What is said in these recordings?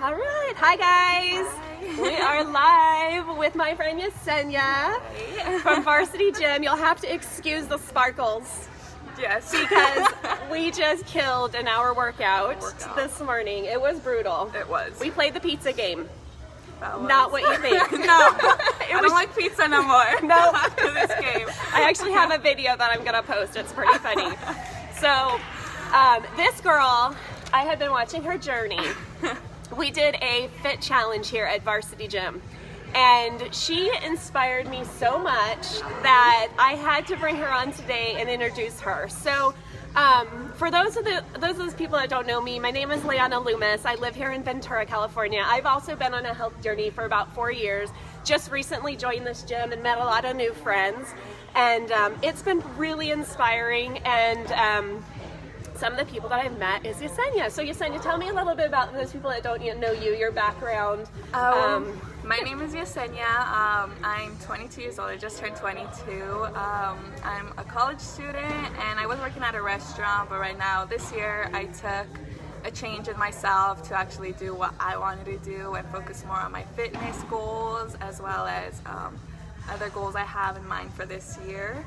All right. Hi, guys. Hi. We are live with my friend Yesenia from Varsity Gym. You'll have to excuse the sparkles. Yes. Because we just killed an hour workout this morning. It was brutal. It was. We played the pizza game. Not what you think. No. I don't like pizza no more. No. After this game. I actually have a video that I'm going to post. It's pretty funny. So, this girl, I have been watching her journey. We did a fit challenge here at Varsity Gym, and she inspired me so much that I had to bring her on today and introduce her. So for those of those people that don't know me, my name is Leahna Loomis. I live here in Ventura, California. I've also been on a health journey for about 4 years. Just recently joined this gym and met a lot of new friends, and it's been really inspiring. And some of the people that I've met is Yesenia. So Yesenia, tell me a little bit about those people that don't know you, your background. My name is Yesenia. I'm 22 years old. I just turned 22. I'm a college student, and I was working at a restaurant, but right now, this year, I took a change in myself to actually do what I wanted to do and focus more on my fitness goals, as well as other goals I have in mind for this year.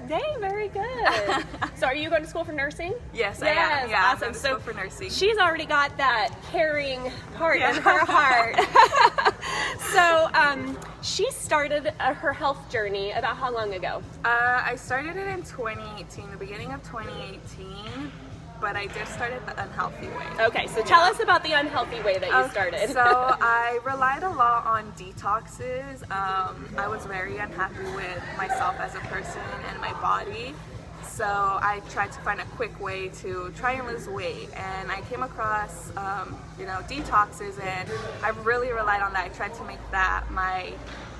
Dang, very good. So are you going to school for nursing? Yes, I am. Yeah, awesome. I'm going to school for nursing. She's already got that caring part in her heart. So she started her health journey about how long ago? I started it in 2018, the beginning of 2018. But I did start it the unhealthy way. Okay, so tell us about the unhealthy way that you started. So I relied a lot on detoxes. I was very unhappy with myself as a person and my body. So I tried to find a quick way to try and lose weight. And I came across, detoxes, and I really relied on that. I tried to make that my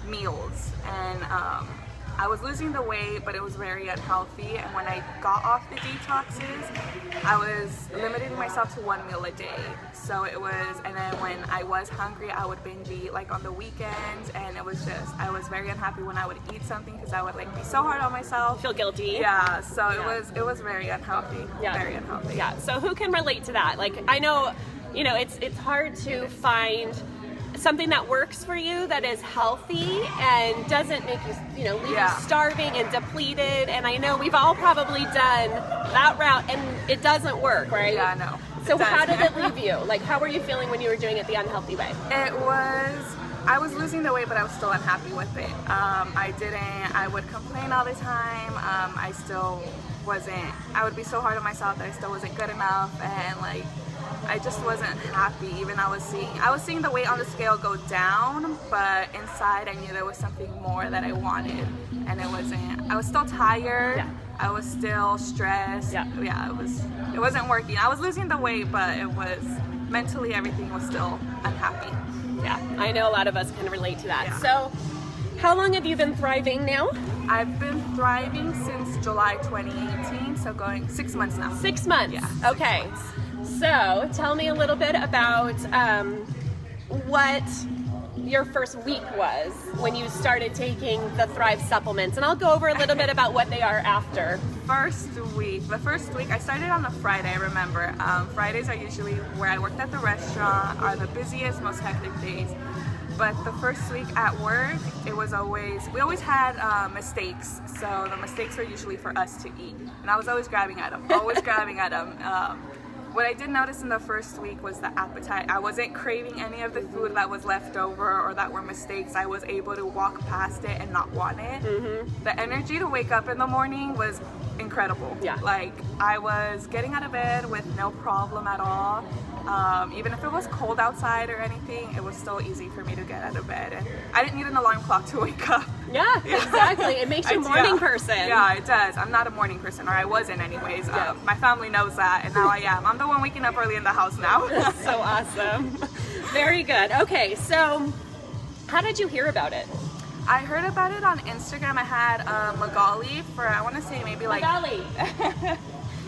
meals. And I was losing the weight, but it was very unhealthy. And when I got off the detoxes, I was limiting myself to one meal a day. So it was, and then when I was hungry, I would binge eat like on the weekends. And it was just, I was very unhappy when I would eat something because I would like be so hard on myself. Feel guilty. Yeah. So it was very unhealthy. Yeah. Very unhealthy. Yeah. So who can relate to that? Like, I know, it's hard to find something that works for you that is healthy and doesn't make you leave you starving and depleted. And I know we've all probably done that route and it doesn't work, right? Yeah, I know. So how did it leave you? Like, how were you feeling when you were doing it the unhealthy way? I was losing the weight, but I was still unhappy with it. I would complain all the time. I would be so hard on myself that I still wasn't good enough, and I just wasn't happy. Even I was seeing the weight on the scale go down, but inside I knew there was something more that I wanted, and it was still tired. Yeah. I was still stressed. Yeah, it wasn't working. I was losing the weight, but it was mentally, everything was still unhappy. Yeah, I know a lot of us can relate to that. Yeah. So how long have you been thriving now? I've been thriving since July 2018, so going 6 months now. 6 months? Yeah. Okay. 6 months. So tell me a little bit about what your first week was when you started taking the Thrive supplements, and I'll go over a little bit about what they are after. The first week, I started on a Friday, I remember. Fridays are usually where I worked at the restaurant, are the busiest, most hectic days. But the first week at work, we always had mistakes. So the mistakes were usually for us to eat. And I was always grabbing at them, What I did notice in the first week was the appetite. I wasn't craving any of the food that was left over or that were mistakes. I was able to walk past it and not want it. Mm-hmm. The energy to wake up in the morning was incredible. Yeah. I was getting out of bed with no problem at all. Even if it was cold outside or anything, it was still easy for me to get out of bed. And I didn't need an alarm clock to wake up. Yeah, exactly. It makes you a morning person. Yeah, it does. I'm not a morning person, or I wasn't anyways. Yeah. My family knows that, and now I am. I'm the one waking up early in the house now. That's so awesome. Very good. Okay, so how did you hear about it? I heard about it on Instagram. I had Magali for, I want to say maybe Magali.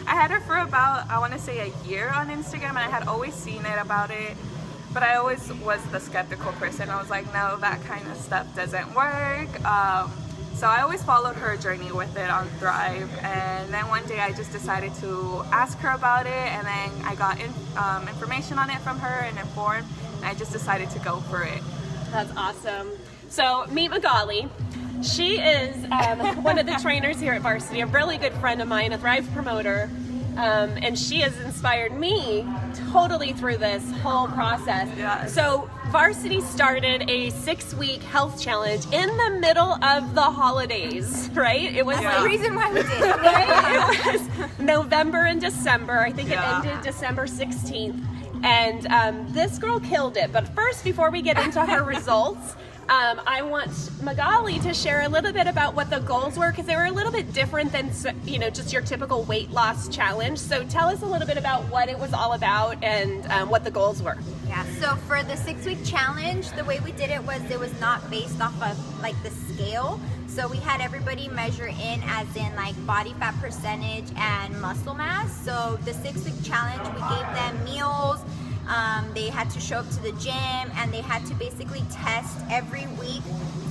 I had her for about, I want to say a year on Instagram, and I had always seen it about it. but I always was the skeptical person. I was like, no, that kind of stuff doesn't work. So I always followed her journey with it on Thrive, and then one day I just decided to ask her about it, and then I got information on it from her and informed, and I just decided to go for it. That's awesome. So meet Magali. She is one of the trainers here at Varsity, a really good friend of mine, a Thrive promoter, and she has inspired me totally through this whole process. Yes. So Varsity started a 6-week health challenge in the middle of the holidays, right? It was That's the reason why we did it. right? It was November and December. I think it Yeah. ended December 16th. And this girl killed it. But first, before we get into her results, I want Magali to share a little bit about what the goals were, because they were a little bit different than, you know, just your typical weight loss challenge. So tell us a little bit about what it was all about and what the goals were. Yeah, so for the 6-week challenge, the way we did it was not based off of like the scale. So we had everybody measure in as in like body fat percentage and muscle mass. So the 6-week challenge, we gave them meals. They had to show up to the gym, and they had to basically test every week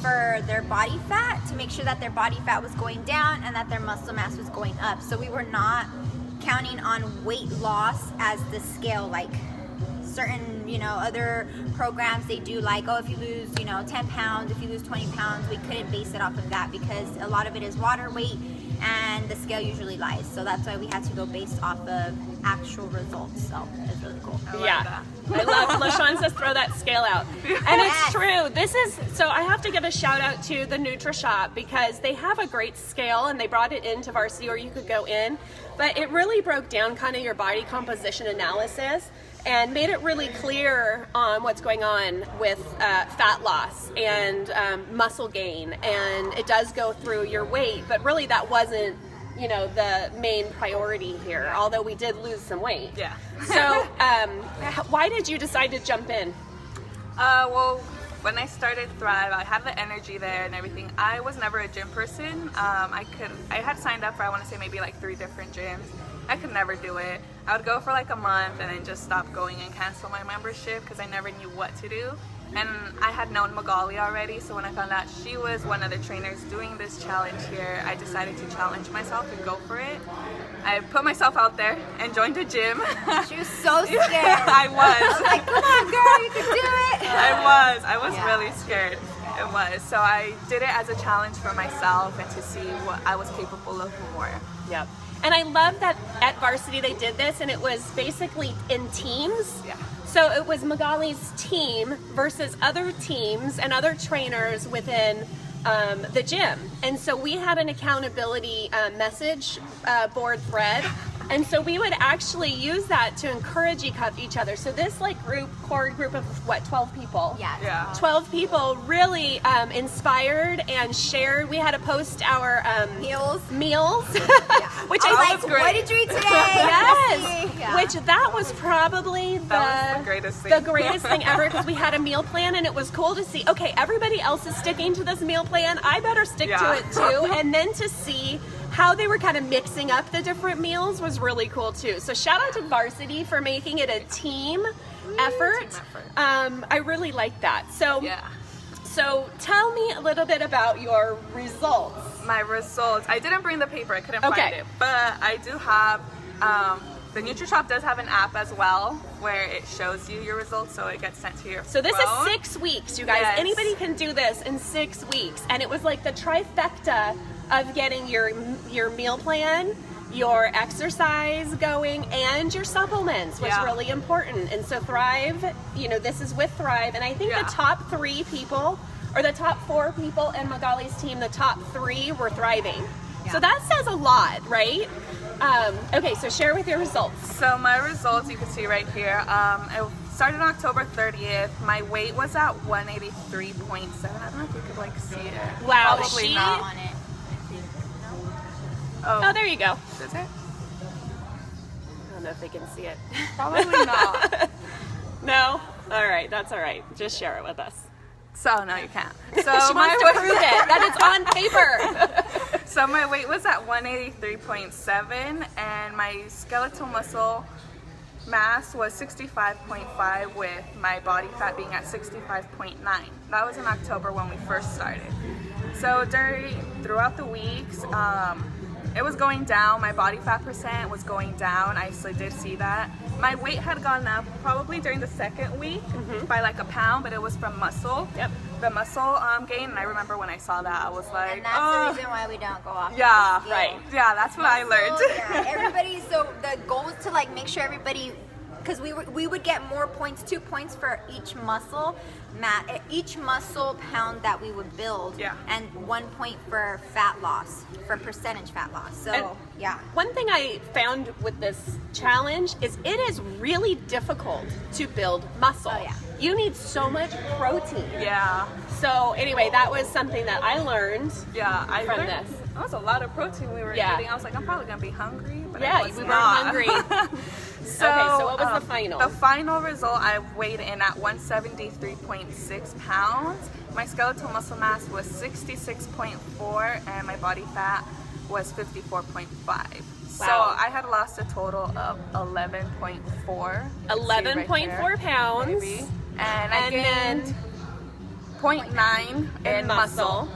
for their body fat to make sure that their body fat was going down and that their muscle mass was going up. So we were not counting on weight loss as the scale, like certain, you know, other programs they do, like, oh, if you lose, you know, 10 pounds, if you lose 20 pounds, we couldn't base it off of that because a lot of it is water weight and the scale usually lies. So that's why we had to go based off of actual results. So it's really cool. Yeah, I love LaShawn says throw that scale out, and it's true. This is so I have to give a shout out to the NutriShop because they have a great scale, and they brought it into Varsity, or you could go in, but it really broke down kind of your body composition analysis and made it really clear on what's going on with fat loss and muscle gain, and it does go through your weight, but really that wasn't, you know, the main priority here, although we did lose some weight. Yeah. So why did you decide to jump in? Well, when I started Thrive, I had the energy there and everything. I was never a gym person. I had signed up for, I want to say maybe like 3 different gyms. I could never do it. I would go for like a month and then just stop going and cancel my membership because I never knew what to do. And I had known Magali already, so when I found out she was one of the trainers doing this challenge here, I decided to challenge myself and go for it. I put myself out there and joined a gym. She was so scared. I was. Like, come on, girl, you can do it. I was really scared. It was. So I did it as a challenge for myself and to see what I was capable of more. Yep. And I love that at Varsity they did this, and it was basically in teams. Yeah. So it was Magali's team versus other teams and other trainers within the gym. And so we had an accountability message board thread. And so we would actually use that to encourage each other. So this like core group of what, 12 people? Yeah. 12 people really inspired and shared. We had to post our meals, which I I was think like, what did you eat today? Yes, Yeah. which that was probably That was the greatest thing. the greatest thing ever, because we had a meal plan and it was cool to see, okay, everybody else is sticking to this meal plan, I better stick to it too. And then to see how they were kind of mixing up the different meals was really cool too. So shout out to Varsity for making it a team effort. I really like that. So tell me a little bit about your results. My results. I didn't bring the paper. I couldn't Okay. find it. But I do have, the NutriShop does have an app as well where it shows you your results, so it gets sent to your So this phone. is 6 weeks, you guys. Yes. Anybody can do this in 6 weeks. And it was like the trifecta of getting your meal plan, your exercise going, and your supplements was really important. And so Thrive, you know, this is with Thrive. And I think the top 3 people, or the top 4 people in Magali's team, the top 3 were thriving. Yeah. So that says a lot, right? Okay, so share with your results. So my results, you can see right here. I started on October 30th. My weight was at 183.7. I don't know if you could like see it. Wow, Probably she- not. On it. Oh, there you go. Is it? I don't know if they can see it. Probably not. No? All right, that's all right. Just share it with us. So no, you can't. So She wants to prove it, that it's on paper. So my weight was at 183.7 and my skeletal muscle mass was 65.5 with my body fat being at 65.9. That was in October when we first started. So throughout the weeks, it was going down. My body fat percent was going down. I still did see that. My weight had gone up probably during the second week by like a pound, but it was from muscle. Yep. The muscle gain. And I remember when I saw that, I was like, And that's the reason why we don't go off. yeah, the scale. right. Yeah, that's what I learned. So, yeah, everybody. So the goal is to like make sure everybody, because we would get more points, 2 points for each muscle pound that we would build, Yeah. and 1 point for fat loss, for percentage fat loss. So And yeah. One thing I found with this challenge is it is really difficult to build muscle. Oh, yeah. You need so much protein. Yeah, So anyway, that was something that I learned. yeah. I From learned this. that was a lot of protein we were Yeah. eating. I was like, I'm probably gonna be hungry, but Yeah, I was we weren't not. hungry. So, Okay, so what was the final? The final result, I weighed in at 173.6 pounds. My skeletal muscle mass was 66.4, and my body fat was 54.5. So Wow. I had lost a total of 11.4. 11.4 pounds. Maybe. And I And then- gained 0.9 in muscle.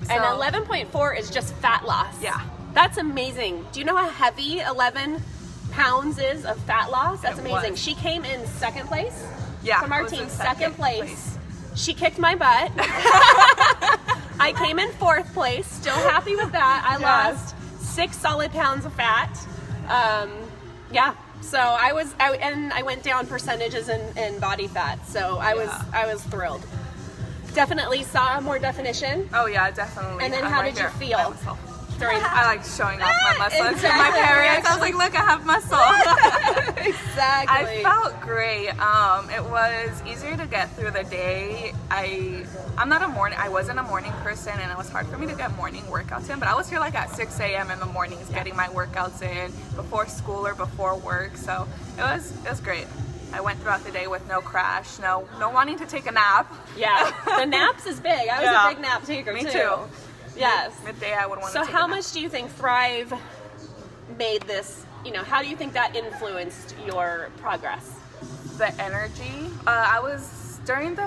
And So- 11.4 is just fat loss. Yeah. That's amazing. Do you know how heavy 11 pounds is of fat loss? That's It amazing. was. She came in second place. Yeah, From our it was team, in second place. place. She kicked my butt. I came in fourth place. Still happy with that. I Yes. lost 6 solid pounds of fat. Yeah. So I went down percentages in body fat. So I was thrilled. Definitely saw more definition. Oh yeah, definitely. And then I'm how right did you here feel? by myself. During I like showing off my muscle to my Exactly. parents. I was like, look, I have muscle. Exactly. I felt great. It was easier to get through the day. I wasn't a morning person, and it was hard for me to get morning workouts in, but I was here like at 6 a.m. in the mornings getting my workouts in before school or before work. So it was great. I went throughout the day with no crash, no wanting to take a nap. Yeah, the naps is big. I was Yeah. a big nap taker Me too. too. Yes. Midday I would want to So take how a nap. much do you think Thrive made this? How do you think that influenced your progress? The energy. I was during the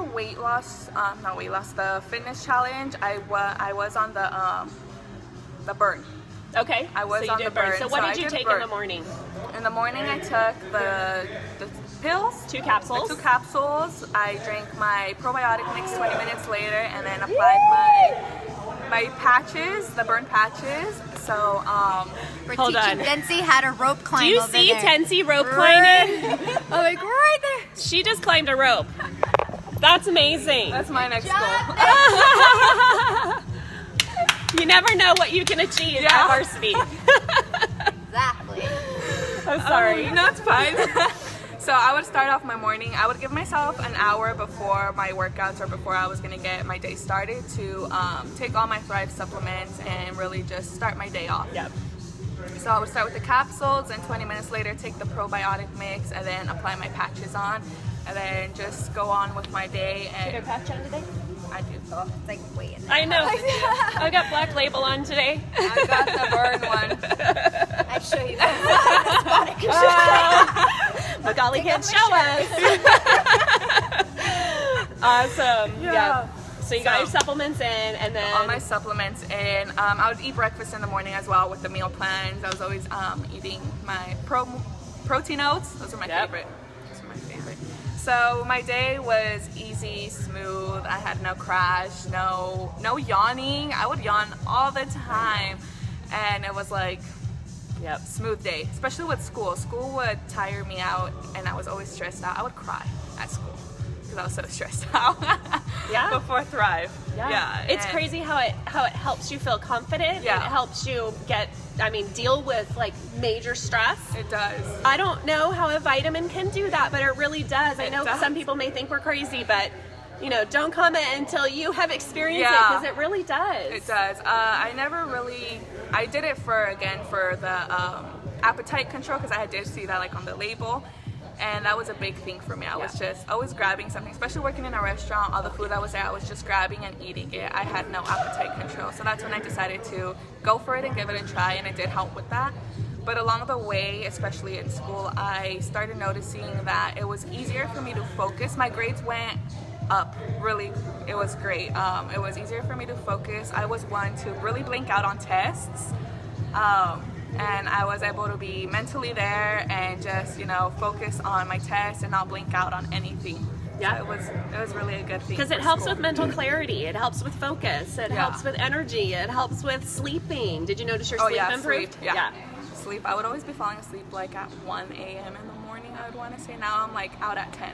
the fitness challenge. I was on the burn. Okay. I was so you on did the burn. burn, So what so did I you did take burn. in the morning? In the morning, I took the pills. 2 capsules. The 2 capsules. I drank my probiotic mix 20 minutes later, and then applied my patches, the burn patches. So We're Hold teaching on. Dency how to rope climb. Do you over see there. Tensi rope climbing? I'm like right there. She just climbed a rope. That's amazing. that's my next Job goal. You never know what you can achieve Yeah. at varsity. Exactly. I'm sorry. No, it's fine. So I would start off my morning. I would give myself an hour before my workouts or before I was gonna get my day started to take all my Thrive supplements and really just start my day off. Yep. So I would start with the capsules, and 20 minutes later take the probiotic mix, and then apply my patches on, and then just go on with my day. Did your And patch on today? I do. It's like wait in there. I know. I got Black Label on today. I got the burn one. I show you that. Magali Take can't off show my us. Awesome. Yeah. Yeah. So you got So- your supplements in, and then All my supplements, and I would eat breakfast in the morning as well with the meal plans. I was always eating my protein oats. Those are my Yep. favorite. Those are my favorite. So my day was easy, smooth. I had no crash, no yawning. I would yawn all the time, and it was like Yep. smooth day. Especially with school. School would tire me out, and I was always stressed out. I would cry at school because I was so stressed out. Yeah. Before Thrive. Yeah. It's and- crazy how it helps you feel confident. Yeah. And it helps you deal with like major stress. It does. I don't know how a vitamin can do that, but it really does. I It know does. some people may think we're crazy, but don't comment until you have experienced it, Yeah. because it really does. It does. I did it for the appetite control, because I did see that like on the label, and that was a big thing for me. I was just always grabbing something, especially working in a restaurant. All the food that was there, I was just grabbing and eating it. I had no appetite control, so that's when I decided to go for it and give it a try, and it did help with that. But along the way, especially in school, I started noticing that it was easier for me to focus. My grades went up, really. It was great. It was easier for me to focus. I was one to really blink out on tests. And I was able to be mentally there and just, focus on my test and not blink out on anything. Yeah. So it was really a good thing. Because it for helps school. with mental clarity. It helps with focus. It Yeah. helps with energy. It helps with sleeping. Did you notice your Oh sleep yeah, improved? sleep. Yeah. Sleep. I would always be falling asleep like at 1 a.m. in the morning, I would want to say. Now I'm like out at 10.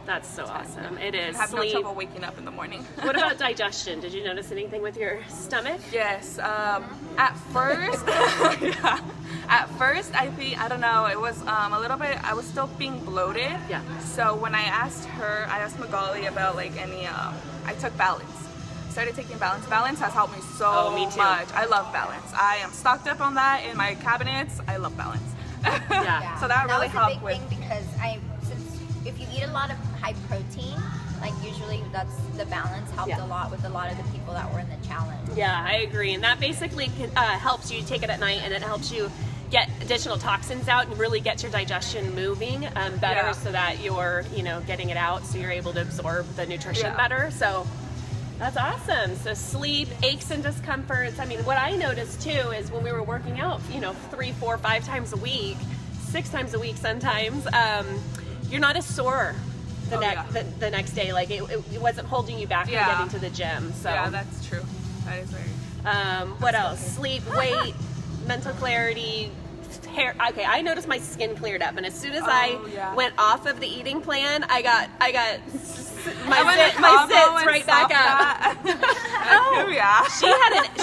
That's so awesome. It is. I have Sleep. no trouble waking up in the morning. What about digestion? Did you notice anything with your stomach? Yes. At first, yeah. At first, I don't know. It was a little bit. I was still being bloated. Yeah. So when I asked Magali about like any, I took balance. Started taking balance. Balance has helped me so Oh, me too. much. I love balance. I am stocked up on that in my cabinets. I love balance. Yeah. So that really was helped a big with. thing because since if you eat a lot of high protein, like usually that's the balance helped Yeah. a lot with a lot of the people that were in the challenge. Yeah, I agree. And that basically helps you take it at night, and it helps you get additional toxins out and really get your digestion moving better, Yeah. so that you're, getting it out, so you're able to absorb the nutrition Yeah. better. So that's awesome. So sleep, aches and discomforts. I mean, what I noticed too is when we were working out, 3, 4, 5 times a week, 6 times a week sometimes, you're not as sore the next day. Like it wasn't holding you back from Yeah. getting to the gym. So Yeah, that's true. That is very. what else? Sleep, weight, mental clarity, hair. Okay, I noticed my skin cleared up, and as soon as I yeah. went off of the eating plan, I got I my went to zits Cabo and right saw back up. that. Yeah.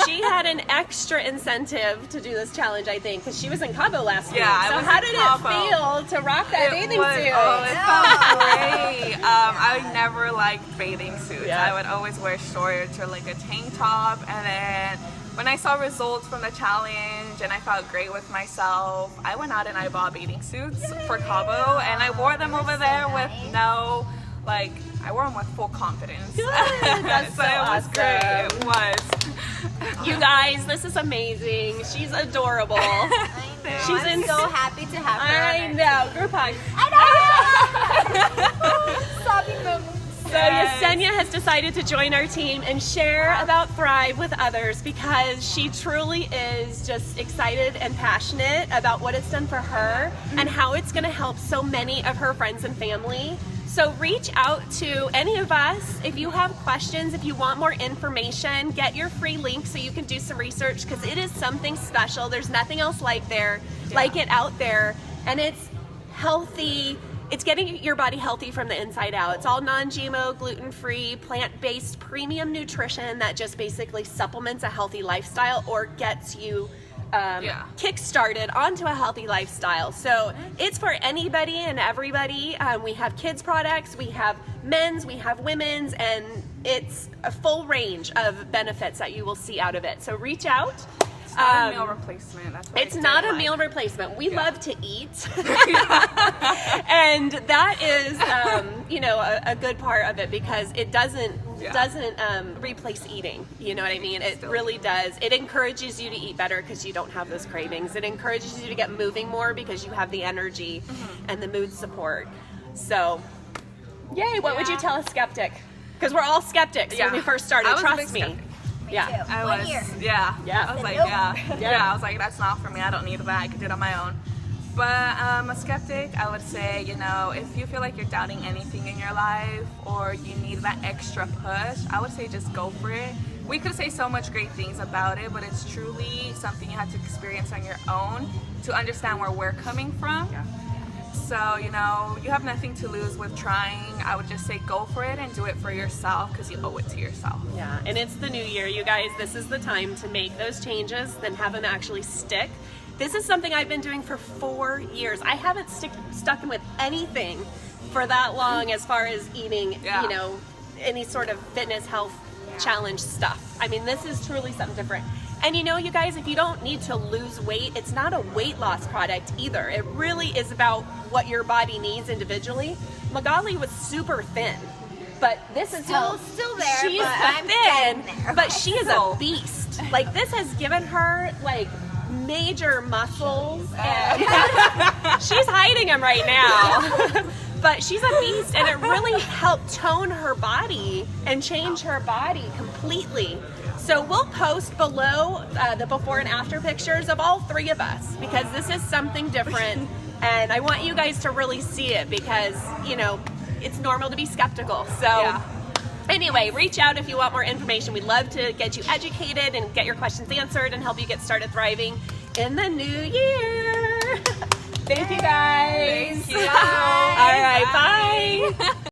She had an extra incentive to do this challenge, I think, because she was in Cabo last week. Yeah, I So was how in did Cabo. it feel to rock that bathing was, suit? Oh, it felt great. I never liked bathing suits. Yeah. I would always wear shorts or like a tank top, and then when I saw results from the challenge and I felt great with myself, I went out and I bought bathing suits for Cabo, and I wore them over there with I wore them with full confidence. Good. That's so so it was awesome. great. It was. You guys, this is amazing. She's adorable. I know. She's I'm in- so happy to have her. I on know. Group hug. our team. Sobbing moment. So Yesenia has decided to join our team and share about Thrive with others, because she truly is just excited and passionate about what it's done for her and how it's going to help so many of her friends and family. So reach out to any of us if you have questions, if you want more information. Get your free link so you can do some research, because it is something special. There's nothing else like it out there, and it's healthy. It's getting your body healthy from the inside out. It's all non-GMO, gluten-free, plant-based premium nutrition that just basically supplements a healthy lifestyle or gets you kick-started onto a healthy lifestyle. So it's for anybody and everybody. We have kids products, we have men's, we have women's, and it's a full range of benefits that you will see out of it. So reach out. It's not a meal replacement. That's what It's I not did a like. meal replacement. We love to eat. And that is, a good part of it, because it doesn't replace eating. You know what I mean? It really does. It encourages you to eat better because you don't have those cravings. It encourages you to get moving more because you have the energy and the mood support. So, yay! What would you tell a skeptic? Because we're all skeptics when we first started. I was a Trust big me. skeptic. Yeah. Too. I One was, year. yeah. Yeah. I was like, Nope. yeah. I was like, that's not for me. I don't need that. I can do it on my own. But a skeptic, I would say, if you feel like you're doubting anything in your life or you need that extra push, I would say just go for it. We could say so much great things about it, but it's truly something you have to experience on your own to understand where we're coming from. Yeah. So, you have nothing to lose with trying. I would just say go for it and do it for yourself, because you owe it to yourself. Yeah, and it's the new year, you guys. This is the time to make those changes, then have them actually stick. This is something I've been doing for 4 years. I haven't stuck with anything for that long as far as eating, any sort of fitness, health challenge stuff. I mean, this is truly something different. And you guys, if you don't need to lose weight, it's not a weight loss product either. It really is about what your body needs individually. Magali was super thin, but this is Still there, she's but I'm thin, getting there. but she is a beast. Like, this has given her major muscles, and she's hiding them right now. But she's a beast, and it really helped tone her body and change her body completely. So we'll post below the before and after pictures of all three of us, because this is something different, and I want you guys to really see it, because, you know, it's normal to be skeptical. So anyway, reach out if you want more information. We'd love to get you educated and get your questions answered and help you get started thriving in the new year. Thank you guys. Thank you. All right, bye.